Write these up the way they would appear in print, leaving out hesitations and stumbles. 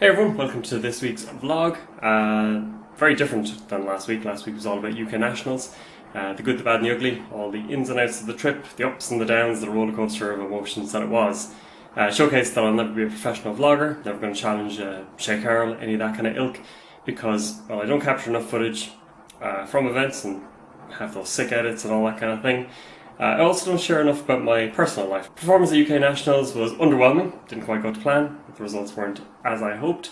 Hey everyone, welcome to this week's vlog. Very different than last week. Last week was all about UK nationals. The good, the bad and the ugly, all the ins and outs of the trip, the ups and the downs, the roller coaster of emotions that it was. Showcased that I'll never be a professional vlogger, never going to challenge Shay Carroll, any of that kind of ilk, because well, I don't capture enough footage from events and have those sick edits and all that kind of thing. I also don't share enough about my personal life. Performance at UK Nationals was underwhelming, didn't quite go to plan, the results weren't as I hoped,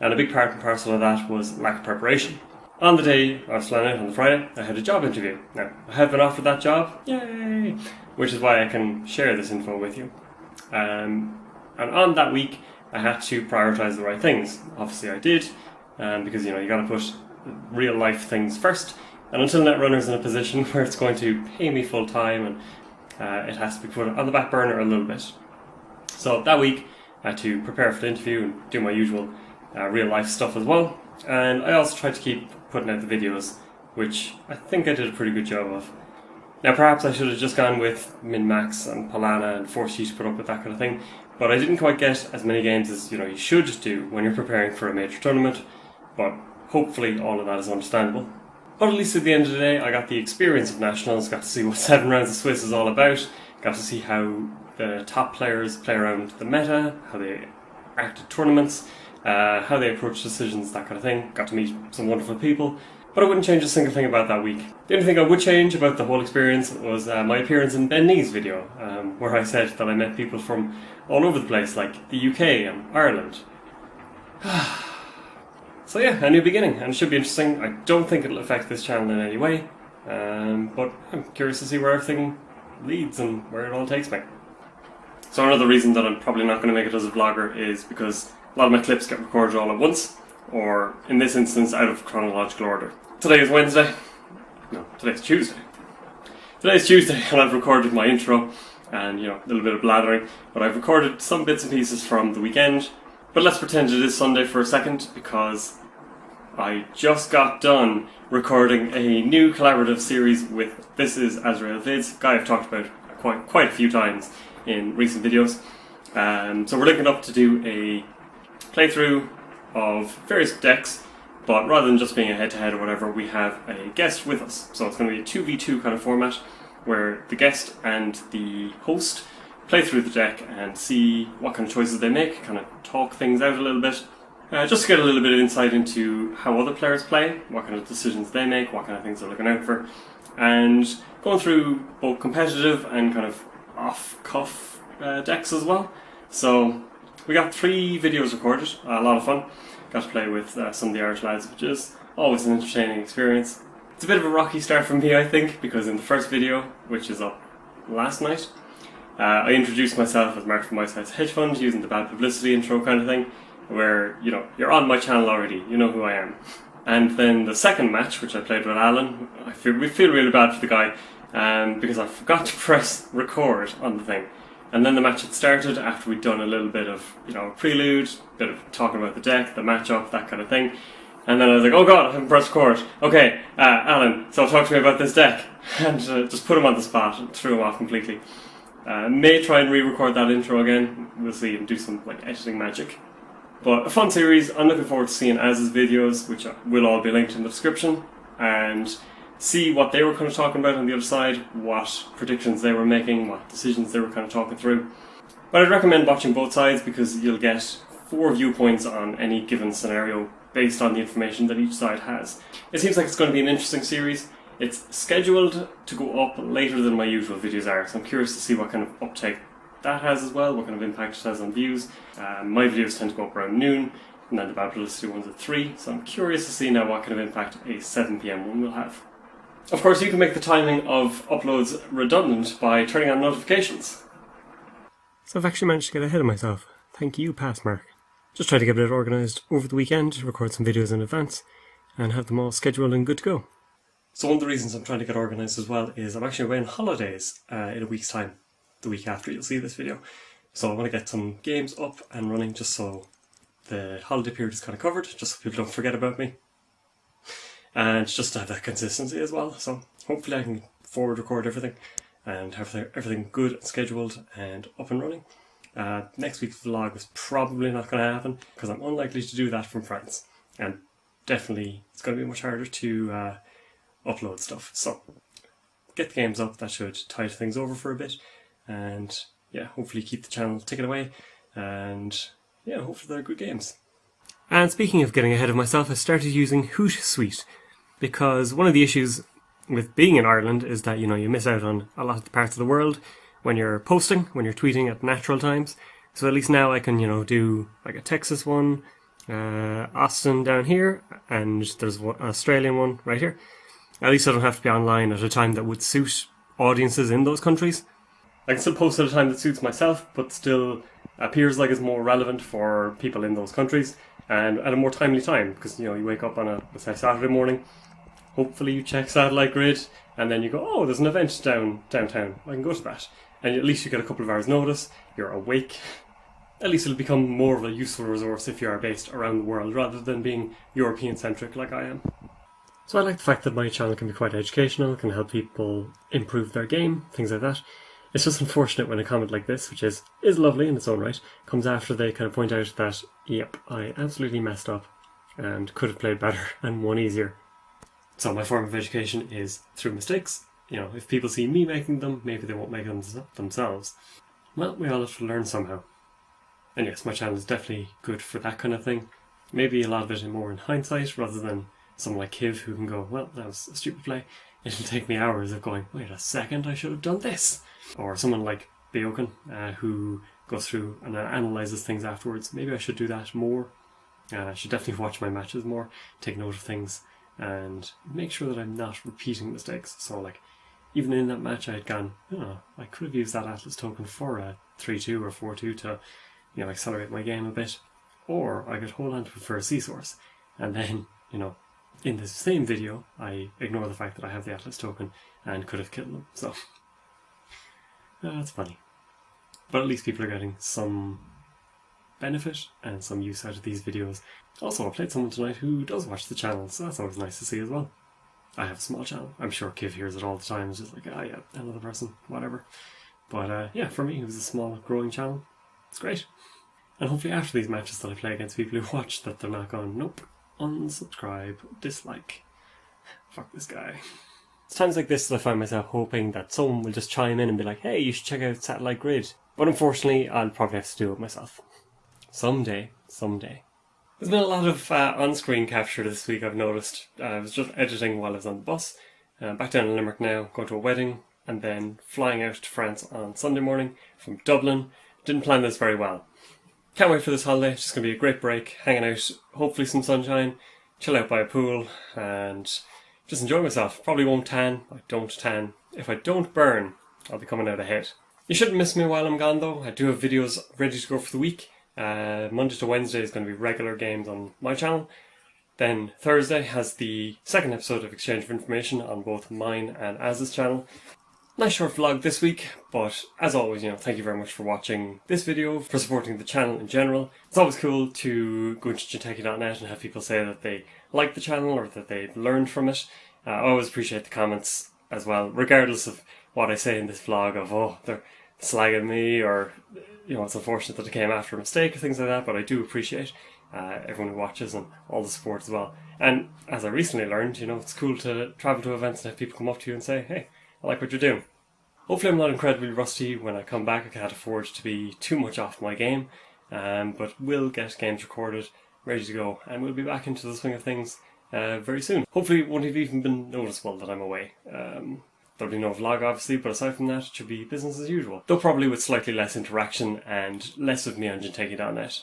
and a big part and parcel of that was lack of preparation. On the day I was flying out on the Friday, I had a job interview. Now, I have been offered that job, yay! Which is why I can share this info with you. And on that week, I had to prioritise the right things. Obviously I did, because you gotta put real life things first. And until Netrunner's in a position where it's going to pay me full time, and it has to be put on the back burner a little bit. So that week I had to prepare for the interview and do my usual real life stuff as well. And I also tried to keep putting out the videos, which I think I did a pretty good job of. Now perhaps I should have just gone with min-max and Polana and forced you to put up with that kind of thing, but I didn't quite get as many games as you should do when you're preparing for a major tournament, but hopefully all of that is understandable. But at least at the end of the day, I got the experience of Nationals, got to see what 7 rounds of Swiss is all about, got to see how the top players play around the meta, how they act at tournaments, how they approach decisions, that kind of thing. Got to meet some wonderful people, but I wouldn't change a single thing about that week. The only thing I would change about the whole experience was my appearance in Ben Nee's video, where I said that I met people from all over the place, like the UK and Ireland. So yeah, a new beginning, and it should be interesting. I don't think it'll affect this channel in any way, but I'm curious to see where everything leads and where it all takes me. So another reason that I'm probably not going to make it as a vlogger is because a lot of my clips get recorded all at once, or in this instance out of chronological order. Today is Wednesday. No, today's Tuesday. Today's Tuesday and I've recorded my intro and a little bit of blathering, but I've recorded some bits and pieces from the weekend. But let's pretend it is Sunday for a second, because I just got done recording a new collaborative series with This Is Azrael Vids, a guy I've talked about quite a few times in recent videos. So we're linking up to do a playthrough of various decks, but rather than just being a head-to-head or whatever, we have a guest with us. So it's going to be a 2v2 kind of format, where the guest and the host play through the deck and see what kind of choices they make, kind of talk things out a little bit, just to get a little bit of insight into how other players play, what kind of decisions they make, what kind of things they're looking out for, and going through both competitive and kind of off-cuff decks as well. So we got 3 videos recorded, a lot of fun. Got to play with some of the Irish lads, which is always an entertaining experience. It's a bit of a rocky start for me, I think, because in the first video, which is up last night, I introduced myself as Mark from My Side's Hedge Fund using the bad publicity intro kind of thing, where, you're on my channel already, you know who I am. And then the second match, which I played with Alan, we feel really bad for the guy, because I forgot to press record on the thing. And then the match had started after we'd done a little bit of, prelude, a bit of talking about the deck, the matchup, that kind of thing. And then I was like, oh god, I haven't pressed record. Okay, Alan, so talk to me about this deck. And just put him on the spot and threw him off completely. May try and re-record that intro again, we'll see, and do some editing magic. But a fun series. I'm looking forward to seeing Az's videos, which will all be linked in the description, and see what they were kind of talking about on the other side, what predictions they were making, what decisions they were kind of talking through. But I'd recommend watching both sides, because you'll get 4 viewpoints on any given scenario based on the information that each side has. It seems like it's going to be an interesting series. It's scheduled to go up later than my usual videos are, so I'm curious to see what kind of uptake that has as well, what kind of impact it has on views. My videos tend to go up around noon, and then the bad publicity ones at 3, so I'm curious to see now what kind of impact a 7 PM one will have. Of course, you can make the timing of uploads redundant by turning on notifications. So I've actually managed to get ahead of myself. Thank you, past Mark. Just try to get it organised over the weekend, record some videos in advance, and have them all scheduled and good to go. So one of the reasons I'm trying to get organised as well is I'm actually away on holidays in a week's time, the week after you'll see this video. So I want to get some games up and running just so the holiday period is kind of covered, just so people don't forget about me. And just to have that consistency as well. So hopefully I can forward record everything and have everything good and scheduled and up and running. Next week's vlog is probably not going to happen because I'm unlikely to do that from France, and definitely it's going to be much harder to upload stuff. So get the games up, that should tide things over for a bit, and yeah, hopefully keep the channel ticking away, and yeah, hopefully they're good games. And speaking of getting ahead of myself, I started using Hootsuite, because one of the issues with being in Ireland is that, you know, you miss out on a lot of the parts of the world when you're posting, when you're tweeting at natural times. So at least now I can, you know, do like a Texas one, Austin down here, and there's an Australian one right here. At least I don't have to be online at a time that would suit audiences in those countries. I can still post at a time that suits myself, but still appears like it's more relevant for people in those countries, and at a more timely time, because, you know, you wake up on a, let's say, Saturday morning, hopefully you check satellite grid, and then you go, oh, there's an event downtown, I can go to that. And at least you get a couple of hours notice, you're awake. At least it'll become more of a useful resource if you are based around the world, rather than being European-centric like I am. So I like the fact that my channel can be quite educational, can help people improve their game, things like that. It's just unfortunate when a comment like this, which is lovely in its own right, comes after they kind of point out that, yep, I absolutely messed up and could have played better and won easier. So my form of education is through mistakes. You know, if people see me making them, maybe they won't make them themselves. Well, we all have to learn somehow. And yes, my channel is definitely good for that kind of thing. Maybe a lot of it more in hindsight, rather than someone like Kiv who can go, well, that was a stupid play. It'll take me hours of going, wait a second, I should have done this. Or someone like Beokan, who goes through and analyses things afterwards. Maybe I should do that more. I should definitely watch my matches more, take note of things, and make sure that I'm not repeating mistakes. So, like, even in that match I had gone, oh, I could have used that Atlas token for a 3-2 or 4-2 to, you know, accelerate my game a bit. Or I could hold on to it for a C-source. And then, you know, in the same video, I ignore the fact that I have the Atlas token and could have killed them. So, that's funny. But at least people are getting some benefit and some use out of these videos. Also, I played someone tonight who does watch the channel, so that's always nice to see as well. I have a small channel. I'm sure Kiv hears it all the time. It's just like, ah, yeah, another person, whatever. But yeah, for me, it was a small, growing channel. It's great. And hopefully after these matches that I play against people who watch, that they're not going, nope, unsubscribe, dislike, fuck this guy. It's times like this that I find myself hoping that someone will just chime in and be like, hey, you should check out Satellite Grid. But unfortunately, I'll probably have to do it myself. Someday. There's been a lot of on-screen capture this week, I've noticed. I was just editing while I was on the bus. Back down in Limerick now, going to a wedding, and then flying out to France on Sunday morning from Dublin. Didn't plan this very well. Can't wait for this holiday. It's just going to be a great break, hanging out, hopefully some sunshine, chill out by a pool, and just enjoy myself. Probably won't tan. I don't tan. If I don't burn, I'll be coming out ahead. You shouldn't miss me while I'm gone though. I do have videos ready to go for the week. Monday to Wednesday is going to be regular games on my channel. Then Thursday has the second episode of Exchange of Information on both mine and Az's channel. Nice short vlog this week, but as always, you know, thank you very much for watching this video, for supporting the channel in general. It's always cool to go into jinteki.net and have people say that they like the channel or that they've learned from it. I always appreciate the comments as well, regardless of what I say in this vlog of, oh, they're slagging me, or, you know, it's unfortunate that it came after a mistake or things like that, but I do appreciate everyone who watches and all the support as well. And as I recently learned, you know, it's cool to travel to events and have people come up to you and say, hey, I like what you're doing. Hopefully I'm not incredibly rusty when I come back. I can't afford to be too much off my game, but we'll get games recorded, ready to go, and we'll be back into the swing of things very soon. Hopefully it won't have even been noticeable that I'm away. There'll be no vlog obviously, but aside from that it should be business as usual. Though probably with slightly less interaction and less of me on jinteki.net.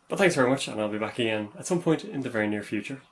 But thanks very much, and I'll be back again at some point in the very near future.